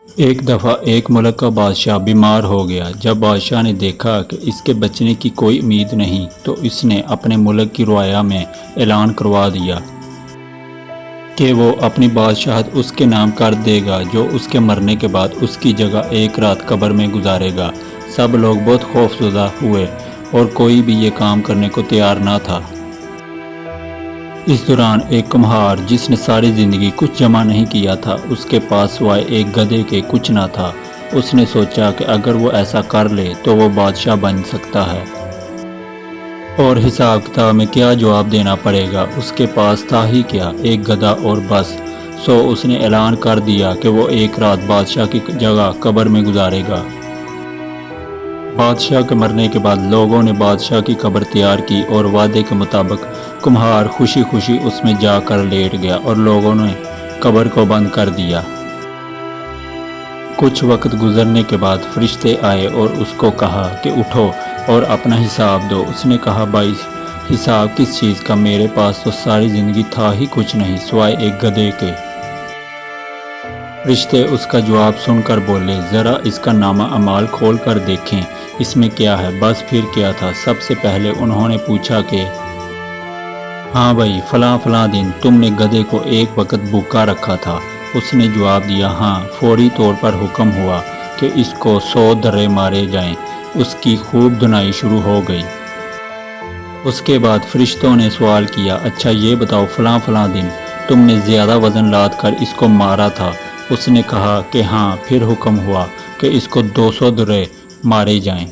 ایک دفعہ ایک ملک کا بادشاہ بیمار ہو گیا۔ جب بادشاہ نے دیکھا کہ اس کے بچنے کی کوئی امید نہیں تو اس نے اپنے ملک کی رعایا میں اعلان کروا دیا کہ وہ اپنی بادشاہت اس کے نام کر دے گا جو اس کے مرنے کے بعد اس کی جگہ ایک رات قبر میں گزارے گا۔ سب لوگ بہت خوفزدہ ہوئے اور کوئی بھی یہ کام کرنے کو تیار نہ تھا۔ اس دوران ایک کمہار جس نے ساری زندگی کچھ جمع نہیں کیا تھا، اس کے پاس سوائے ایک گدھے کے کچھ نہ تھا۔ اس نے سوچا کہ اگر وہ ایسا کر لے تو وہ بادشاہ بن سکتا ہے اور حساب کتاب میں کیا جواب دینا پڑے گا۔ اس کے پاس تھا ہی کیا، ایک گدھا اور بس۔ سو اس نے اعلان کر دیا کہ وہ ایک رات بادشاہ کی جگہ قبر میں گزارے گا۔ بادشاہ کے مرنے کے بعد لوگوں نے بادشاہ کی قبر تیار کی اور وعدے کے مطابق کمہار خوشی خوشی اس میں جا کر لیٹ گیا اور لوگوں نے قبر کو بند کر دیا۔ کچھ وقت گزرنے کے بعد فرشتے آئے اور اس کو کہا کہ اٹھو اور اپنا حساب دو۔ اس نے کہا بھائی حساب کس چیز کا، میرے پاس تو ساری زندگی تھا ہی کچھ نہیں سوائے ایک گدھے کے۔ فرشتے اس کا جواب سن کر بولے ذرا اس کا نامہ اعمال کھول کر دیکھیں اس میں کیا ہے۔ بس پھر کیا تھا، سب سے پہلے انہوں نے پوچھا کہ ہاں بھائی فلاں فلاں دن تم نے گدھے کو ایک وقت بھوکا رکھا تھا۔ اس نے جواب دیا ہاں۔ فوری طور پر حکم ہوا کہ اس کو 100 درے مارے جائیں۔ اس کی خوب دھنائی شروع ہو گئی۔ اس کے بعد فرشتوں نے سوال کیا اچھا یہ بتاؤ فلاں فلاں دن تم نے زیادہ وزن لاد کر اس کو مارا تھا؟ اس نے کہا کہ ہاں۔ پھر حکم ہوا کہ اس کو 200 درے مارے جائیں۔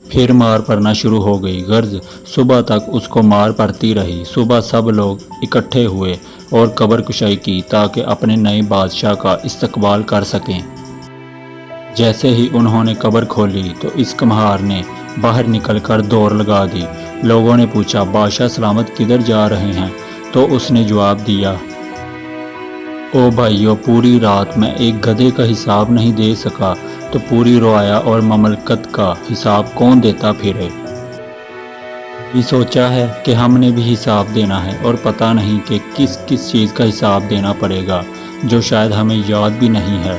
پھر مار پڑنا شروع ہو گئی، غرض صبح تک اس کو مار پڑتی رہی۔ صبح سب لوگ اکٹھے ہوئے اور قبر کشائی کی تاکہ اپنے نئے بادشاہ کا استقبال کر سکیں۔ جیسے ہی انہوں نے قبر کھولی تو اس کمہار نے باہر نکل کر دوڑ لگا دی۔ لوگوں نے پوچھا بادشاہ سلامت کدھر جا رہے ہیں؟ تو اس نے جواب دیا او بھائیو پوری رات میں ایک گدھے کا حساب نہیں دے سکا تو پوری رعایا اور مملکت کا حساب کون دیتا پھرے؟ بھی سوچا ہے کہ ہم نے بھی حساب دینا ہے اور پتہ نہیں کہ کس کس چیز کا حساب دینا پڑے گا جو شاید ہمیں یاد بھی نہیں ہے۔